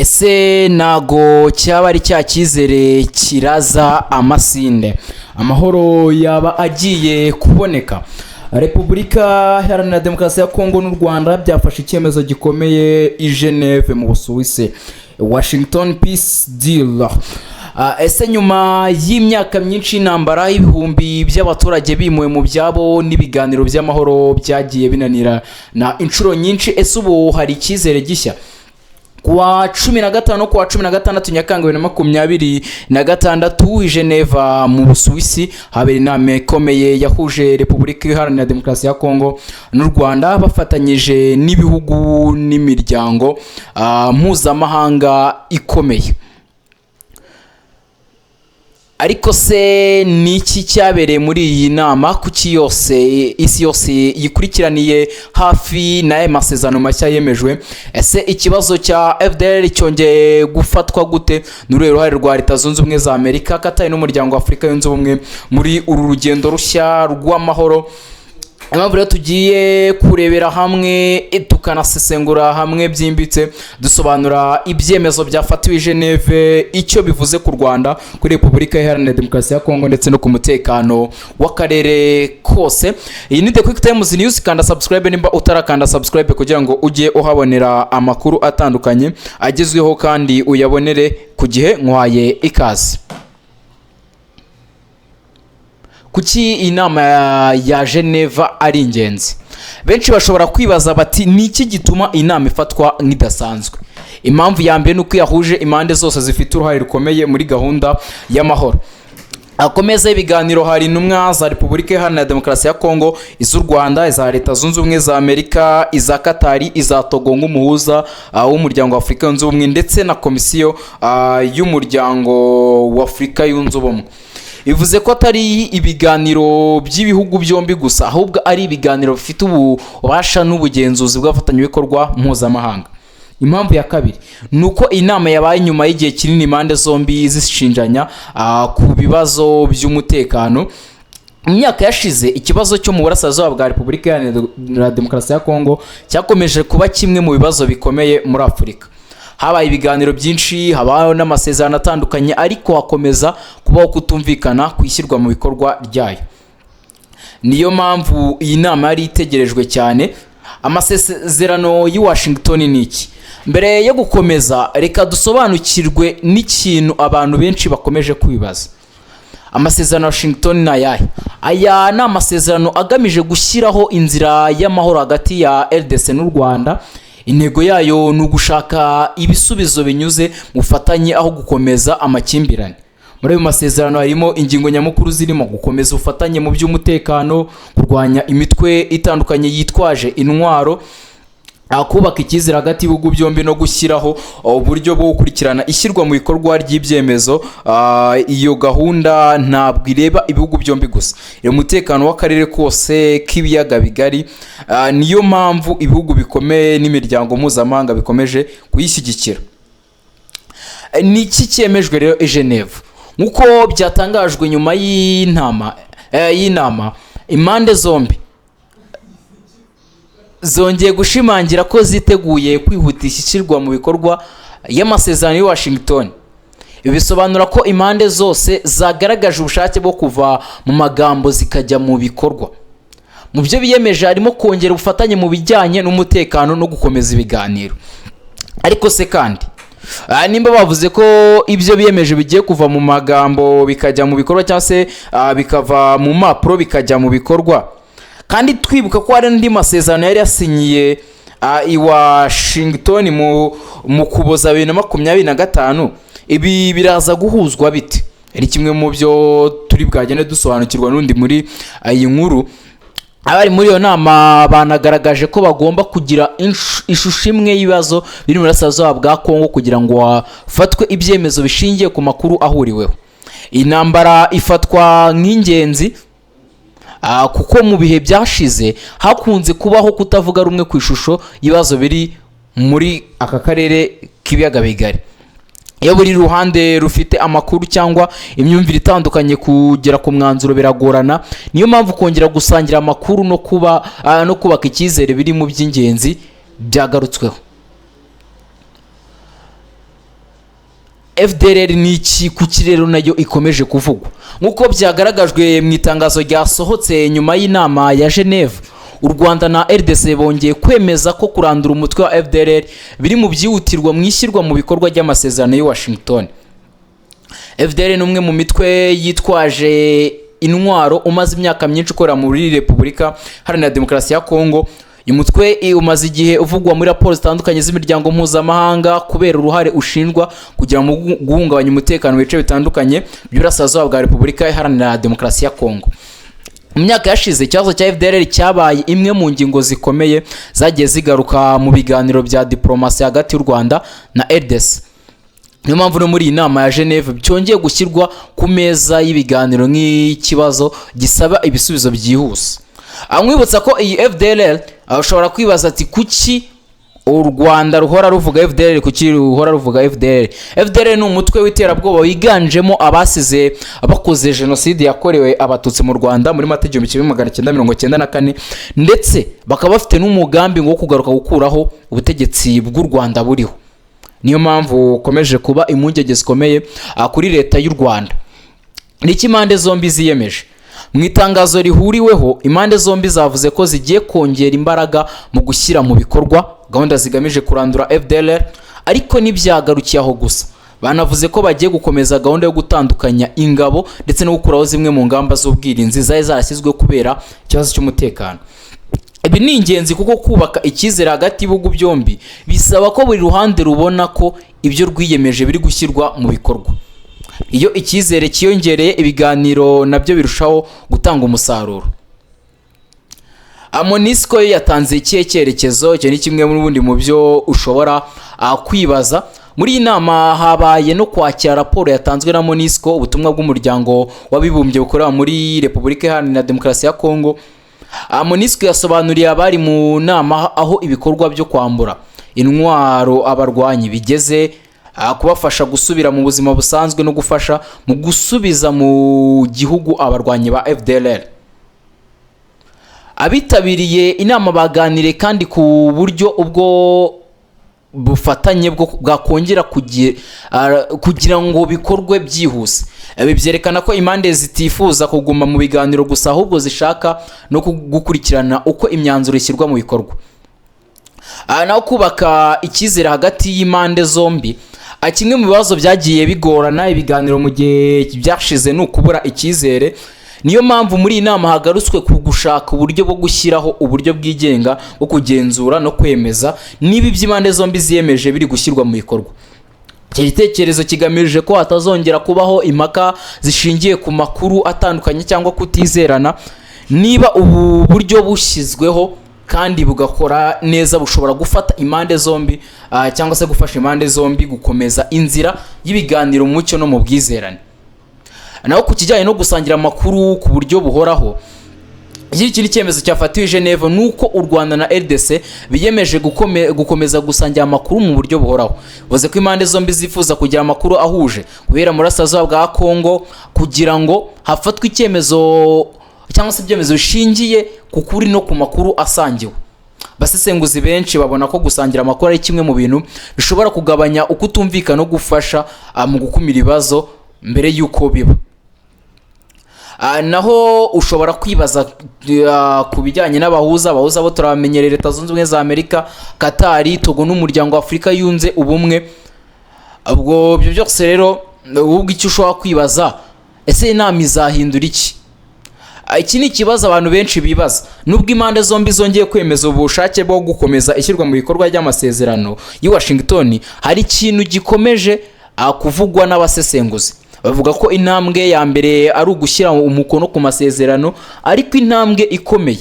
ese nago cyaba ari cya cyizere kiraza amasinde, amahoro yaba agiye kuboneka. Repubulika Iharanira Demokarasi ya Kongo n'u Rwanda byafashe icyemezo gikomeye i Geneve mu Busuwisi, Washington Peace Deal. Ese nyuma y'imyaka myinshi y'intambara, ibihumbi by'abaturage bimuwe mu byabo n'ibiganiro by'amahoro byagiye binanira na inshuro nyinshi, ese ubu hari icyizere gishya? Kuwa 15 kuwa 16 Nyakanga 2026 i Geneva mu Busuwisi habera inama ikomeye yahuje Repubulika Iharanira Demokarasi ya Kongo n'u Rwanda bafatanyije n'ibihugu n'imiryango mpuzamahanga ikomeye. Ariko se niki cyabereye muri iyi nama? Kuki isi yose yikurikiraniye hafi na amasezerano mashya yemejwe? Ese ikibazo cya FDLR cyongeye gufatwa gute? N'uruhe ruhare rwa Leta Zunze Ubumwe za Amerika, Katari n'umuryango wa Afurika yunze ubumwe muri uru rugendo rushya rw'amahoro? Impamvu rero tugiye kurebera hamwe tukanasesengura hamwe byimbitse, dusobanura ibyemezo byafatiwe i Geneve, icyo bivuze ku Rwanda, kuri Repubulika Iharanira Demokarasi ya Kongo ndetse no ku mutekano w'akarere kose. Iyi ni The Quick Times News, kanda subscribe nimba utarakanda subscribe kugira ngo ujye uhabonera amakuru atandukanye agezweho kandi uyabonere ku gihe. Nkwaye ikaze. Kuki inama ya Geneva ari ingenzi? Benshi bashobora kwibaza bati niki gituma inama ifatwa nk'idasanzwe? Impamvu ya mbere nuko yahuje impande zose zifite uruhare rukomeye muri gahunda y'amahoro. Akomeza ibiganiro hari intumwa za Repubulika Iharanira Demokarasi ya Kongo, iz'u Rwanda, iza Leta Zunze Ubumwe za Amerika, iza Katari, iza Togo nk'umuhuza w'umuryango wa Afurika yunze ubumwe ndetse na komisiyo y'umuryango wa Afurika yunze ubumwe. Bivuze ko atari ibiganiro by'ibihugu byombi gusa, ahubwo ari ibiganiro bifite ububasha n'ubugenzuzi bw'abafatanyabikorwa mpuzamahanga. Impamvu ya kabiri nuko inama yabaye nyuma y'igihe kinini impande zombi zishinjanya ku bibazo by'umutekano. Mu myaka yashize, ikibazo cyo mu burasirazuba bwa Repubulika Iharanira Demokarasi ya Kongo cyakomeje kuba kimwe mu bibazo bikomeye muri Afurika. Habaye ibiganiro byinshi, habaho n'amasezerano atandukanye, ariko hakomeza kubaho kutumvikana ku ishyirwa mu bikorwa ryayo. Niyo mpamvu iyi nama yari itegerejwe cyane. Amasezerano y'i Washington ni iki? Mbere yo gukomeza, reka dusobanukirwe n'ikintu abantu benshi bakomeje kwibaza. Amasezerano ya Washington ni ayahe? Aya ni amasezerano agamije gushyiraho inzira y'amahoro hagati ya RDC n'u Rwanda. Intego yayo ni ugushaka ibisubizo binyuze mu bufatanye aho gukomeza amakimbirane. Muri ayo masezerano harimo ingingo nyamukuru zirimo gukomeza ubufatanye mu by'umutekano, kurwanya imitwe itandukanye yitwaje intwaro, kubaka icyizere hagati y'ibihugu byombi no gushyiraho uburyo bwo gukurikirana ishyirwa mu bikorwa ry'ibyemezo. Iyo gahunda ntabwo ireba ibihugu byombi gusa, iri umutekano w'akarere kose k'ibiyaga bigari. Niyo mpamvu ibihugu bikomeye n'imiryango mpuzamahanga bikomeje kuyishyigikira. Ni iki cyemejwe rero i Geneve? Nk'uko byatangajwe nyuma y'inama, impande zombi zongeye gushimangira ko ziteguye kwihutisha ishyirwa mu bikorwa y'amasezerano y'i Washington. Ibi bisobanura ko impande zose zagaragaje ubushake bwo kuva mu magambo zikajya mu bikorwa. Mu byo biyemeje harimo kongera ubufatanye mu bijyanye n'umutekano no gukomeza ibiganiro. Ariko se kandi nimba bavuze ko ibyo biyemeje bigiye kuva mu magambo bikajya mu bikorwa, cyangwa se bikava mu mpapuro bikajya mu bikorwa, kandi twibuka ko hari andi masezerano yari yasinyiye i Washington mu Kuboza 2025, ibi biraza guhuzwa bite? Ari kimwe mu byo turi bwagende dusobanukirwa n'undi muri iyi nkuru. Abari muri iyo nama banagaragaje ko bagomba kugira ishusho imwe y'ibibazo biri mu burasirazuba bwa Kongo kugira ngo hafatwe ibyemezo bishingiye ku makuru ahuriweho. Intambara ifatwa nk'ingenzi kuko mu bihe byashize hakunze kubaho kutavuga rumwe ku ishusho y'ibibazo biri muri aka karere k'ibiyaga bigari. Iyo buri ruhande rufite amakuru cyangwa imyumvire itandukanye, kugera ku mwanzuro biragorana. Niyo mpamvu kongera gusangira amakuru no kubaka icyizere biri mu by'ingenzi byagarutsweho. FDLR ni iki kuki rero nayo ikomeje kuvugwa nk'uko byagaragajwe mu itangazo ryasohotse nyuma y'inama ya Geneve. U Rwanda na RDC bongeye kwemeza ko kurandura umutwe wa FDLR biri mu byihutirwa mu ishyirwa mu bikorwa ry'amasezerano ya Washington. FDLR ni umwe mu mitwe yitwaje intwaro umaze imyaka myinshi ukora muri Repubulika Iharanira Demokarasi ya Kongo. Uyu mutwe umaze igihe uvugwa muri raporo zitandukanye z'imiryango mpuzamahanga kubera uruhare ushinjwa kugira mu guhungabanya umutekano mu bice bitandukanye by'Uburasirazuba bwa Repubulika Iharanira Demokarasi ya Kongo. Mu myaka yashize ikibazo cya FDLR cyabaye imwe mu ngingo zikomeye zagiye zigaruka mu biganiro bya diplomasi hagati y'u Rwanda na RDC. Niyo mpamvu no muri iyi nama ya Geneve byongeye gushyirwa ku meza y'ibiganiro nk'ikibazo gisaba ibisubizo byihuse. Amwibutsa ko iyi FDLR ushobora kwibaza ati kuki u Rwanda ruhora ruvuga FDLR, kuki ruhora ruvuga FDLR? FDLR ni umutwe w'iterabwoba wiganjemo abasize abakoze jenoside yakorewe abatutsi mu Rwanda muri Mata 1994 ndetse bakaba bafite n'umugambi wo kugaruka gukuraho ubutegetsi bw'u Rwanda buriho. Niyo mpamvu ukomeje kuba impungenge zikomeye kuri leta y'u Rwanda. Niki impande zombi ziyemeje? Mu itangazo rihuriweho impande zombi zavuze ko zigiye kongera imbaraga mu gushyira mu bikorwa gahunda zigamije kurandura FDLR, ariko n'ibyagarukiye aho gusa. Banavuze ko bagiye gukomeza gahunda yo gutandukanya ingabo ndetse no gukuraho zimwe mu ngamba z'ubwirinzi zari zarashyizwe kubera ikibazo cy'umutekano. Ibi ni ingenzi kuko kubaka icyizere hagati y'ibihugu byombi bisaba ko buri ruhande rubona ko ibyo rwiyemeje biri gushyirwa mu bikorwa. Iyo icyizere kiyongereye ibiganiro nabyo birushaho gutanga umusaruro. MONUSCO yatanze ikihe cyerekezo? Icyo ni kimwe mu bundi mu byo ushobora kwibaza. Muri iyi nama habaye no kwakira raporo yatanzwe na MONUSCO, ubutumwa bw'umuryango w'abibumbye bukorera muri Repubulika Iharanira Demokarasi ya Kongo. MONUSCO yasobanuriye abari mu nama aho ibikorwa byo kwambura intwaro abarwanyi bigeze, kubafasha gusubira mu buzima busanzwe no gufasha mu gusubiza mu gihugu abarwanyi ba FDLR. Abitabiriye inama baganiriye kandi ku buryo ubwo bufatanye bwakongera kugira ngo bikorwe byihuse. Ibi byerekana ko impande zitifuza kuguma mu biganiro gusa ahubwo zishaka no gukurikirana uko imyanzuro ishyirwa mu bikorwa. Naho kubaka icyizere hagati y'impande zombi, kimwe mu bibazo byagiye bigorana ibiganiro mu gihe byashize ni ukubura icyizere. Niyo mpamvu muri iyi nama hagarutswe ku gushaka uburyo bwo gushyiraho uburyo bwigenga bwo kugenzura no kwemeza niba iby'impande zombi ziyemeje biri gushyirwa mu bikorwa. Iki gitekerezo kigamije ko hatazongera kubaho impaka zishingiye ku makuru atandukanye cyangwa kutizerana. Niba ubu buryo bushyizweho kandi bugakora neza, bushobora gufata impande zombi cyangwa se gufasha impande zombi gukomeza inzira y'ibiganiro mu mucyo no mu bwizerane. Naho ku kijyanye no gusangira amakuru ku buryo buhoraho, iki ni cyemezo cyafatiwe Geneve nuko u Rwanda na RDC biyemeje gukomeza gusangira amakuru mu buryo buhoraho. Bivuze ko impande zombi zifuza kugira amakuru ahuje kubera mu Burasirazuba bwa Kongo kugira ngo hafatwe icyemezo cyangwa se ibyemezo bishingiye ku kuri no ku makuru asangiwe. Basesenguzi benshi babona ko gusangira amakuru ari kimwe mu bintu bishobora kugabanya ukutumvikana no gufasha mu gukumira ibibazo mbere y'uko biba. Naho ushobora kwibaza ku bijyanye n'abahuza bo turabamenyereye Leta Zunze Ubumwe za Amerika, Qatar, Togo n'umuryango wa Afurika yunze ubumwe. Ubwo byo byose rero ubwo icyo ushobora kwibaza, ese inama izahindura iki? Iki ni ikibazo abantu benshi bibaza. Nubwo impande zombi zongeye kwemeza ubushake bwo gukomeza ishyirwa mu bikorwa ry'amasezerano i Washington, hari ikintu gikomeje kuvugwa n'abasesenguzi. Bavuga ko intambwe ya mbere ari ugushyira umukono ku masezerano, ariko intambwe ikomeye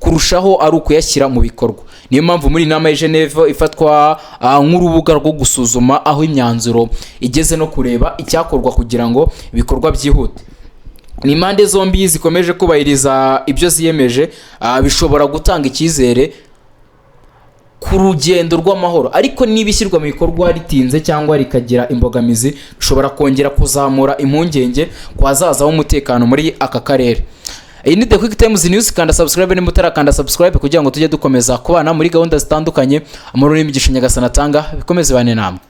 kurushaho ari ukuyashyira mu bikorwa. Niyo mpamvu muri inama ya Geneve ifatwa nk'urubuga rwo gusuzuma aho imyanzuro igeze no kureba icyakorwa kugira ngo ibikorwa byihute. Ni impande zombi zikomeje kubahiriza ibyo ziyemeje, bishobora gutanga icyizere ku rugendo rw'amahoro, ariko niba ishyirwa mu bikorwa ritinze cyangwa rikagira imbogamizi bishobora kongera kuzamura impungenge kwazazaho umutekano muri aka karere. Iyi ni The Quick Times News, kanda subscribe ni mutara kanda subscribe kugira ngo tujye dukomeza kubana muri gahunda zitandukanye. Amahoro n'imigisha Nyagasani atanga bikomeze bane namwe.